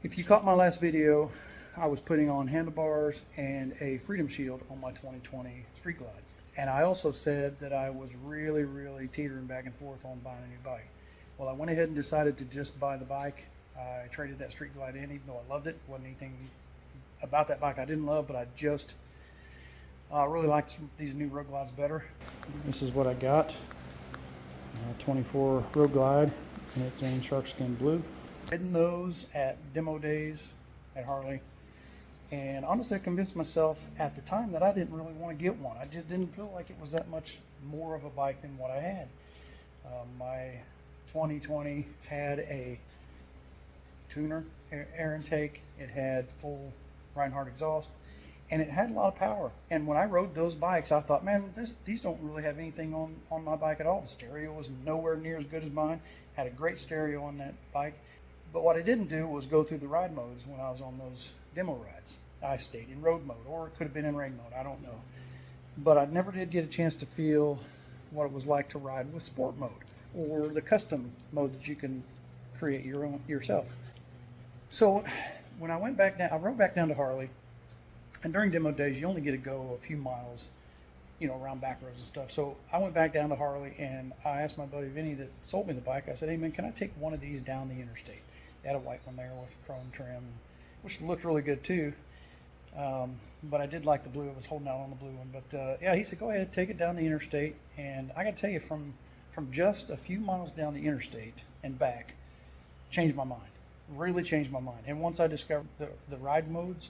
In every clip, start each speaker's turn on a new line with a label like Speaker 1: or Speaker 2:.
Speaker 1: If you caught my last video, I was putting on handlebars and a freedom shield on my 2020 Street Glide. And I also said that I was really teetering back and forth on buying a new bike. Well, I went ahead and decided to just buy the bike. I traded that Street Glide in, even though I loved it. Wasn't anything about that bike I didn't love, but I just really liked these new Road Glides better. This is what I got. 24 Road Glide, and it's in sharkskin blue. Ridden those at demo days at Harley, and honestly I convinced myself at the time that I didn't really want to get one. I just didn't feel like it was that much more of a bike than what I had. My 2020 had a tuner air intake, it had full Rinehart exhaust, and it had a lot of power. And when I rode those bikes, I thought, man, these don't really have anything on my bike at all. The stereo was nowhere near as good as mine. Had a great stereo on that bike. But what I didn't do was go through the ride modes when I was on those demo rides. I stayed in road mode, or it could have been in rain mode, I don't know. But I never did get a chance to feel what it was like to ride with sport mode, or the custom mode that you can create yourself. So when I went back down, I rode back down to Harley, and during demo days, you only get to go a few miles, around back roads and stuff. So I went back down to Harley, and I asked my buddy Vinny that sold me the bike. I said, hey man, can I take one of these down the interstate? They had a white one there with chrome trim, which looked really good too. But I did like the blue. I was holding out on the blue one. But yeah, he said, go ahead, take it down the interstate. And I got to tell you, from just a few miles down the interstate and back, changed my mind. Really changed my mind. And once I discovered the ride modes,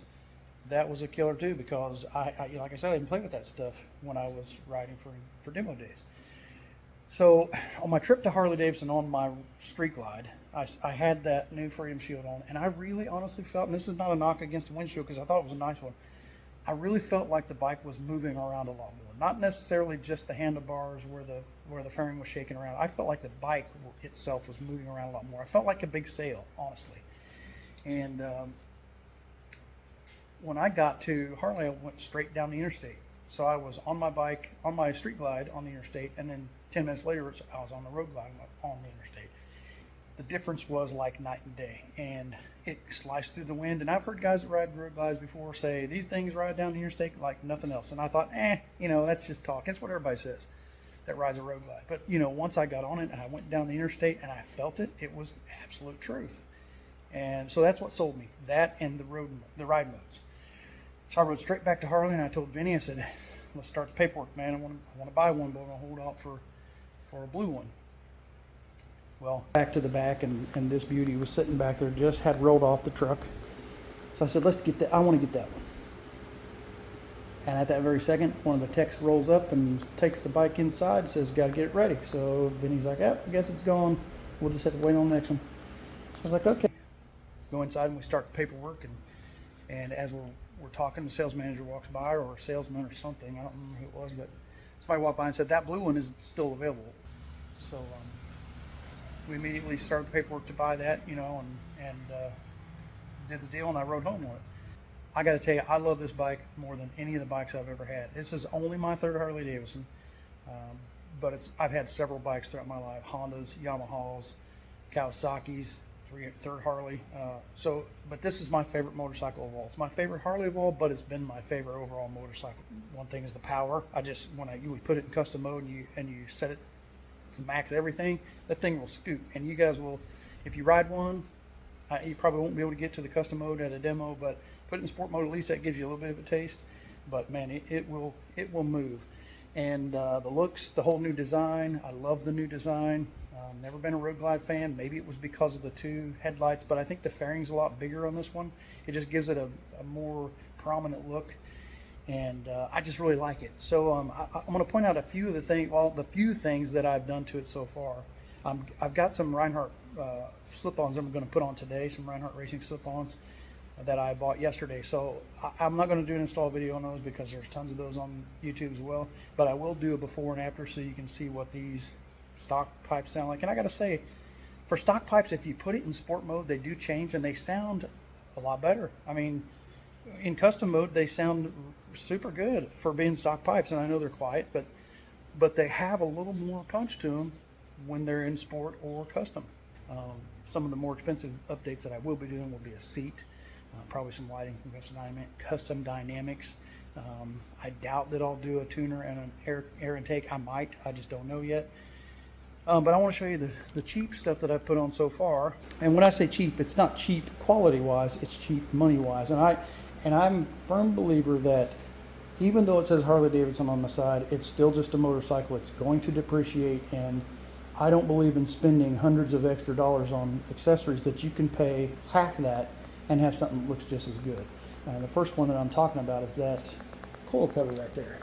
Speaker 1: that was a killer too, because I like I said, I didn't play with that stuff when I was riding for demo days. So on my trip to Harley Davidson on my Street Glide, I had that new Freedom Shield on, and I really honestly felt, and this is not a knock against the windshield because I thought it was a nice one, I really felt like the bike was moving around a lot more. Not necessarily just the handlebars where the fairing was shaking around. I felt like the bike itself was moving around a lot more. I felt like a big sail, honestly. And when I got to Harley, I went straight down the interstate. So I was on my bike, on my Street Glide on the interstate, and then 10 minutes later, I was on the Road Glide on the interstate. The difference was like night and day, and it sliced through the wind. And I've heard guys that ride Road Glides before say, these things ride down the interstate like nothing else. And I thought, that's just talk. That's what everybody says that rides a Road Glide. But, once I got on it and I went down the interstate and I felt it, it was absolute truth. And so that's what sold me, that and the ride modes. So I rode straight back to Harley, and I told Vinny, I said, let's start the paperwork, man. I want to buy one, but I'm going to hold out for a blue one. Well, back to the back, and this beauty was sitting back there, just had rolled off the truck. So I said, let's get that. I want to get that one. And at that very second, one of the techs rolls up and takes the bike inside, says, got to get it ready. So Vinny's like, I guess it's gone. We'll just have to wait on the next one. So I was like, okay. Go inside, and we start the paperwork, and as we're talking, the sales manager walks by, or a salesman or something, I don't remember who it was, but somebody walked by and said, that blue one is still available. So we immediately started the paperwork to buy that, and did the deal, and I rode home on it. I got to tell you, I love this bike more than any of the bikes I've ever had. This is only my third Harley Davidson, but I've had several bikes throughout my life: Hondas, Yamahas, Kawasaki's, third Harley. But this is my favorite motorcycle of all. It's my favorite Harley of all, but it's been my favorite overall motorcycle. One thing is the power. When we put it in custom mode and you set it to max everything, that thing will scoot. And you guys will, if you ride one, you probably won't be able to get to the custom mode at a demo, but put it in sport mode, at least that gives you a little bit of a taste. But man, it will move. And the looks, the whole new design, I love the new design. Never been a Road Glide fan. Maybe it was because of the two headlights, but I think the fairing's a lot bigger on this one. It just gives it a more prominent look, and I just really like it. So I'm going to point out a few of the few things that I've done to it so far. I've got some Rinehart slip-ons I'm going to put on today, some Rinehart Racing slip-ons that I bought yesterday. So I'm not going to do an install video on those because there's tons of those on YouTube as well, but I will do a before and after so you can see what these stock pipes sound like. And I gotta say, for stock pipes, if you put it in sport mode, they do change and they sound a lot better. I mean, in custom mode, they sound super good for being stock pipes, and I know they're quiet, but they have a little more punch to them when they're in sport or custom. some of the more expensive updates that I will be doing will be a seat, probably some lighting from custom dynamics. I doubt that I'll do a tuner and an air intake. I might, I just don't know yet. But I want to show you the cheap stuff that I've put on so far. And when I say cheap, it's not cheap quality wise, it's cheap money wise. And I'm a firm believer that even though it says Harley Davidson on the side, it's still just a motorcycle. It's going to depreciate, and I don't believe in spending hundreds of extra dollars on accessories that you can pay half that and have something that looks just as good. The first one that I'm talking about is that coil cover right there.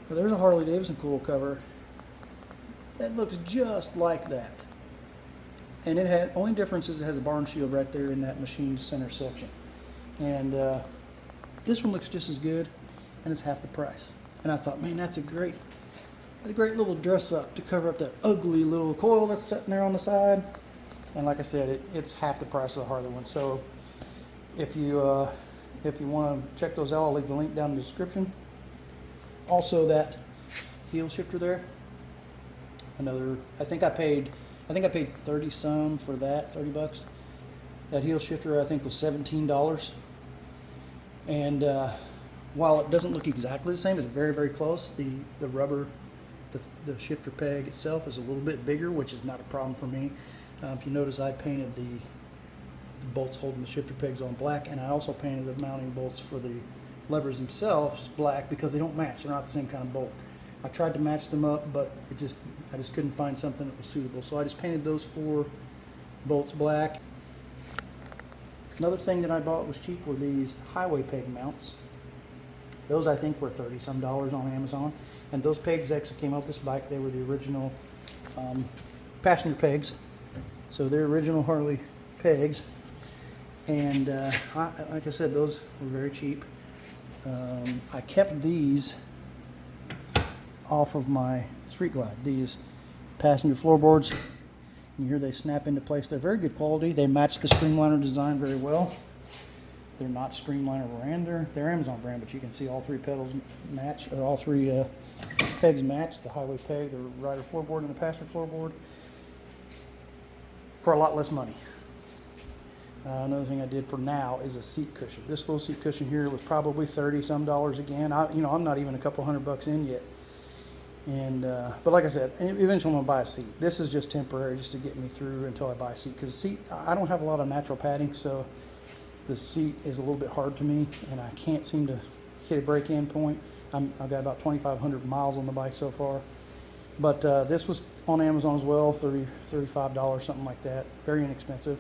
Speaker 1: Now, there's a Harley Davidson coil cover that looks just like that. And only difference is it has a barn shield right there in that machined center section. And this one looks just as good, and it's half the price. And I thought, man, that's a great little dress up to cover up that ugly little coil that's sitting there on the side. And like I said, it's half the price of the Harley one. So if you want to check those out, I'll leave the link down in the description. Also, that heel shifter there, I think I paid 30 some for that, 30 bucks. That heel shifter I think was $17. And while it doesn't look exactly the same, it's very, very close. The rubber, the shifter peg itself is a little bit bigger, which is not a problem for me. If you notice, I painted the bolts holding the shifter pegs on black, and I also painted the mounting bolts for the levers themselves black because they don't match. They're not the same kind of bolt. I tried to match them up, but I just couldn't find something that was suitable. So I just painted those 4 bolts black. Another thing that I bought was cheap were these highway peg mounts. Those I think were 30 some dollars on Amazon. And those pegs actually came off this bike. They were the original passenger pegs. So they're original Harley pegs. And like I said, those were very cheap. I kept these off of my Street Glide. These passenger floorboards. And here they snap into place. They're very good quality. They match the Streamliner design very well. They're not Streamliner brand. They're Amazon brand, but you can see all 3 pedals match, or all 3 pegs match. The highway peg, the rider floorboard, and the passenger floorboard for a lot less money. Another thing I did for now is a seat cushion. This little seat cushion here was probably 30 some dollars again. I'm not even a couple $100 in yet. And but like I said, eventually I'm gonna buy a seat. This is just temporary, just to get me through until I buy a seat. Because seat, I don't have a lot of natural padding, so the seat is a little bit hard to me, and I can't seem to hit a break-in point. I've got about 2,500 miles on the bike so far. But this was on Amazon as well, $35, something like that. Very inexpensive.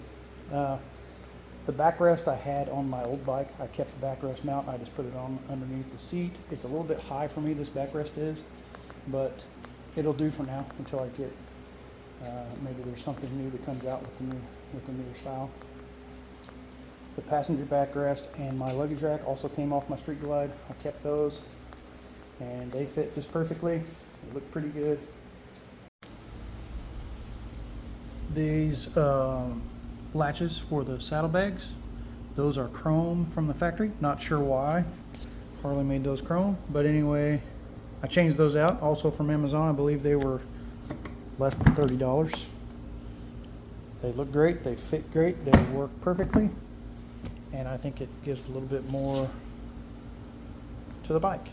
Speaker 1: The backrest I had on my old bike, I kept the backrest mount. I just put it on underneath the seat. It's a little bit high for me, this backrest is, but it'll do for now until I get maybe there's something new that comes out with the newer style. The passenger backrest and my luggage rack also came off my Street Glide. I kept those, and they fit just perfectly. They look pretty good. These latches for the saddlebags, those are chrome from the factory. Not sure why Harley made those chrome, but anyway, I changed those out also from Amazon. I believe they were less than $30. They look great, they fit great, they work perfectly, and I think it gives a little bit more to the bike.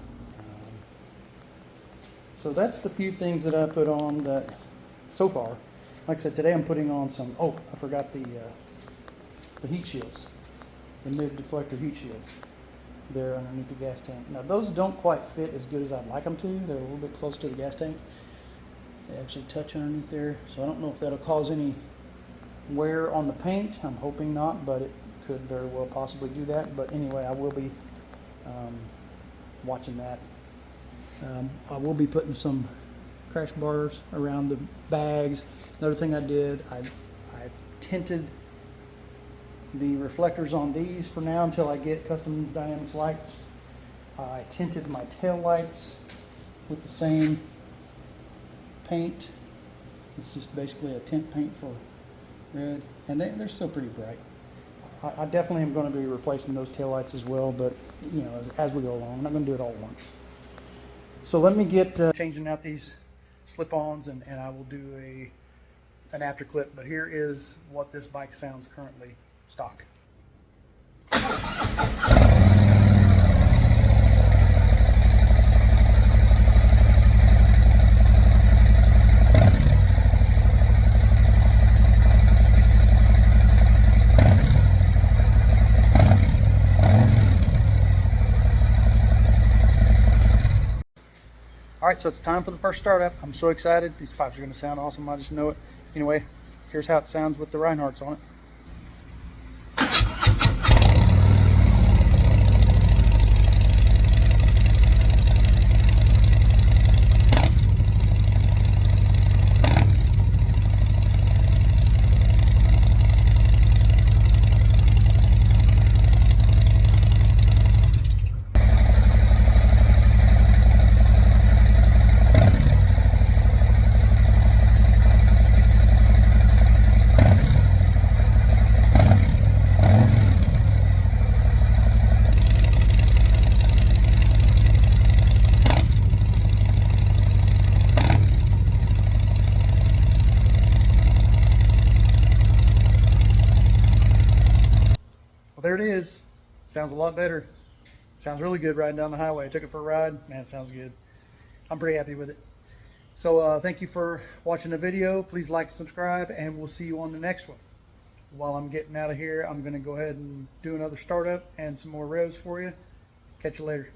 Speaker 1: So that's the few things that I put on that so far. Like I said, today I'm putting on some, oh, I forgot the heat shields, the mid-deflector heat shields. They're underneath the gas tank. Now those don't quite fit as good as I'd like them to. They're a little bit close to the gas tank. They actually touch underneath there. So I don't know if that'll cause any wear on the paint. I'm hoping not, but it could very well possibly do that. But anyway, I will be watching that. I will be putting some crash bars around the bags. Another thing I did, I tinted the reflectors on these for now until I get custom dynamics lights. I tinted my tail lights with the same paint. It's just basically a tint paint for red, and they're still pretty bright. I definitely am going to be replacing those tail lights as well, but you know, as we go along, I'm not going to do it all at once. So let me get changing out these slip-ons, and I will do an after clip, but here is what this bike sounds currently stock. All right, so it's time for the first startup. I'm so excited. These pipes are going to sound awesome. I just know it. Anyway, here's how it sounds with the Rineharts on it. Well, there it is. Sounds a lot better. Sounds really good riding down the highway. I took it for a ride. Man, it sounds good. I'm pretty happy with it. So thank you for watching the video. Please like, subscribe, and we'll see you on the next one. While I'm getting out of here, I'm going to go ahead and do another startup and some more revs for you. Catch you later.